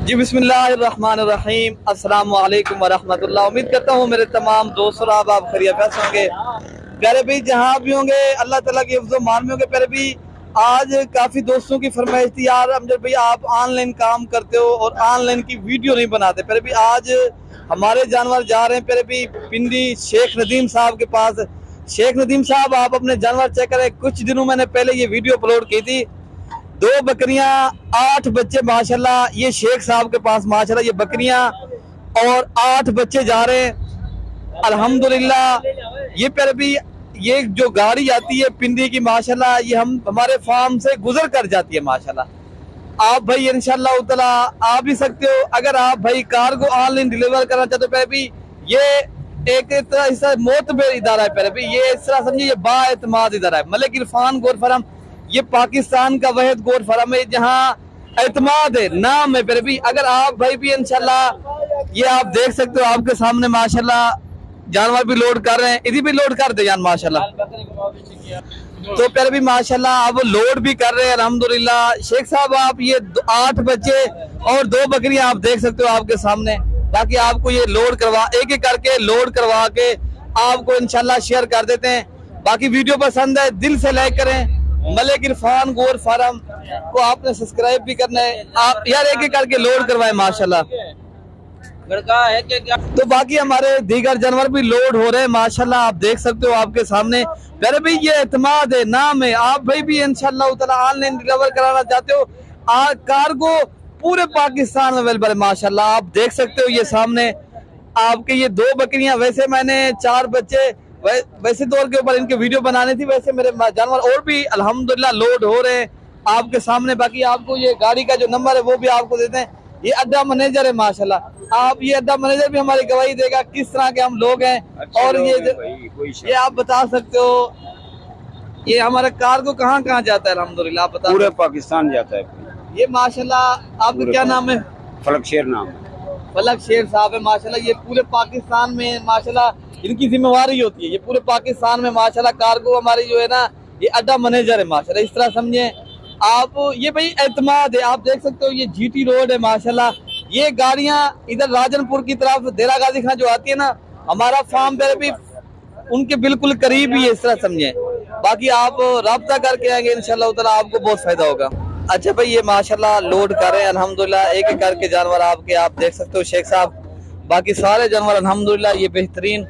जी बिस्मिल्लाहिर्रहमानिर्रहीम, अस्सलाम वालेकुम वरहमतुल्लाह। उम्मीद करता हूँ मेरे तमाम दोस्त और आप खैरियत होंगे। प्यारे भाई जहाँ भी होंगे अल्लाह ताला के हिफ्ज़ मान में होंगे। प्यारे भाई आज काफ़ी दोस्तों की फरमाइश थी, यार अमजद भाई आप ऑनलाइन काम करते हो और ऑनलाइन की वीडियो नहीं बनाते। प्यारे भाई आज हमारे जानवर जा रहे हैं प्यारे भाई पिंडी शेख नदीम साहब के पास। शेख नदीम साहब आप अपने जानवर चेक करें। कुछ दिनों मैंने पहले ये वीडियो अपलोड की थी, 2 बकरियां 8 बच्चे माशाल्लाह। ये शेख साहब के पास माशाल्लाह ये बकरियां और 8 बच्चे जा रहे हैं अल्हम्दुलिल्लाह। ये प्यारे भी ये जो गाड़ी आती है पिंडी की माशाल्लाह, ये हमारे फार्म से गुजर कर जाती है माशाल्लाह। आप भाई इंशाल्लाह ताला आ भी सकते हो। अगर आप भाई कार को ऑनलाइन डिलीवर करना चाहते हो प्यारे भी, ये एक तरह मोतबर इदारा है प्यारे भी। ये इस तरह समझिए ये बाएतमाद इदारा है। मलिक इरफान गोट फार्म ये पाकिस्तान का वहीद गोट फार्म है जहाँ एतमाद है, नाम है प्यारे भी। अगर आप भाई भी इंशाल्लाह ये आप देख सकते हो आपके सामने माशाल्लाह जानवर भी लोड कर रहे हैं, इधर भी लोड कर दे जान माशाल्लाह। तो प्यारे भी माशाल्लाह अब लोड भी कर रहे हैं अल्हम्दुलिल्लाह। शेख साहब आप ये 8 बच्चे और 2 बकरियां आप देख सकते हो आपके सामने, ताकि आपको ये लोड करवा एक एक करके लोड करवा के आपको इंशाल्लाह शेयर कर देते हैं। बाकी वीडियो पसंद है दिल से लाइक करें। मलिक इरफान गोट फार्म को आपने सब्सक्राइब भी करना है। आप यार एक एक करके लोड करवाए माशाल्लाह। तो बाकी हमारे दीगर जानवर भी लोड हो रहे हैं माशाल्लाह, आप देख सकते हो आपके सामने। प्यारे भाई ये एतमाद है, नाम है। आप भाई भी इंशाल्लाह ताला ऑनलाइन डिलीवर कराना चाहते हो कार को पूरे पाकिस्तान में अवेलेबल है माशाल्लाह। आप देख सकते हो ये सामने आपके ये 2 बकरियां। वैसे मैंने 4 बच्चे वैसे तौर के ऊपर इनके वीडियो बनाने थी, वैसे मेरे जानवर और भी अल्हम्दुलिल्लाह लोड हो रहे हैं आपके सामने। बाकी आपको ये गाड़ी का जो नंबर है वो भी आपको देते हैं। ये अड्डा मैनेजर है माशाल्लाह। आप ये अड्डा मैनेजर भी हमारी गवाही देगा किस तरह के हम लोग हैं। और ये आप बता सकते हो ये हमारे कार को कहाँ कहाँ जाता है अल्हम्दुलिल्लाह आप बता। पूरे पाकिस्तान जाता है ये माशाल्लाह। आपका क्या नाम है? फलक शेर नाम। फलक शेर साहब है माशाल्लाह। ये पूरे पाकिस्तान में माशाल्लाह इनकी जिम्मेवारी होती है। ये पूरे पाकिस्तान में माशाल्लाह कार्गो हमारी जो है ना ये अड्डा मैनेजर है माशाल्लाह। इस तरह समझे आप। ये भाई एतमाद है, आप देख सकते हो ये जीटी रोड है माशाल्लाह। ये गाड़ियां इधर राजनपुर की तरफ देरा गाजी खां जो आती है ना, हमारा फार्म पे भी उनके बिल्कुल करीब ही है, इस तरह समझे। बाकी आप राब्ता करके आएंगे इंशाल्लाह ताला आपको बहुत फायदा होगा। अच्छा भाई ये माशाल्लाह लोड कर रहे हैं अल्हम्दुलिल्लाह एक एक करके जानवर आपके, आप देख सकते हो शेख साहब। बाकी सारे जानवर अल्हम्दुलिल्लाह ये बेहतरीन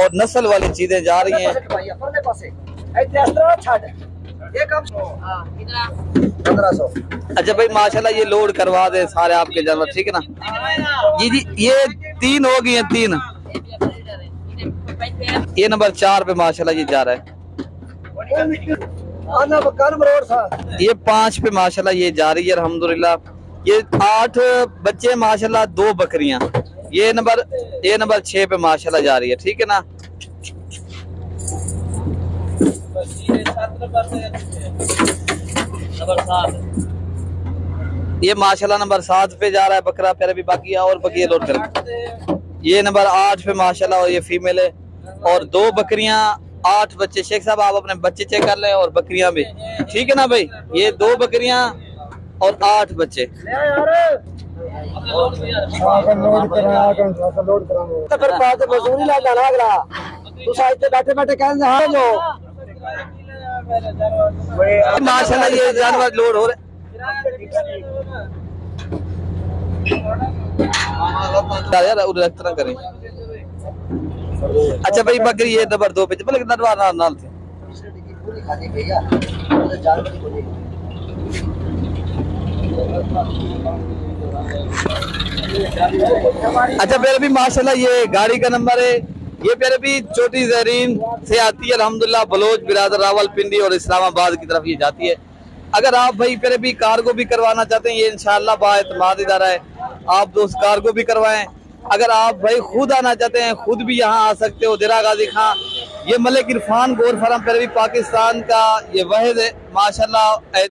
और नस्ल वाली चीजें जा रही हैं। अच्छा भाई माशाल्लाह ये लोड करवा दे सारे आपके जानवर, ठीक है ना जी। ये 3 हो गई है, 3 ये नंबर 4 पे माशाल्लाह ये जा रहा है। ये 5 पे माशाल्लाह ये जा रही है अल्हम्दुलिल्लाह। ये 8 बच्चे माशाल्लाह, 2 बकरियां। ये नंबर 6 पे माशाल्लाह जा रही है, ठीक है ना। ये माशाल्लाह नंबर 7 पे जा रहा है बकरा प्यारे भी। बाकी और बकरियां लोड कर। ये नंबर 8 पे माशाल्लाह और ये फीमेल है और 2 बकरियां 8 बच्चे। शेख साहब आप अपने बच्चे चेक कर लें और बकरियां भी, ठीक है ना भाई। ये 2 बकरियां और 8 बच्चे। माशाल्लाह ये जानवर लोड हो रहे। करें। अच्छा भाई बकरी ये नंबर 2 पे नाल थे। अच्छा प्यारे भी माशाल्लाह ये गाड़ी का नंबर है। ये प्यारे भी छोटी जहरीन से आती है अल्हम्दुलिल्लाह। बलोच बिरादर रावलपिंडी और इस्लामाबाद की तरफ ये जाती है। अगर आप भाई प्यारे भी कार्गो भी करवाना चाहते हैं ये इंशाल्लाह बाएतमाद इदारा है, आप दोस्त कार्गो भी करवाएं। अगर आप भाई खुद आना चाहते हैं खुद भी यहाँ आ सकते हो। देरा गाजी खां ये मलिक इरफान गोट फार्म प्यारे भी पाकिस्तान का ये वहीद है माशाल्लाह।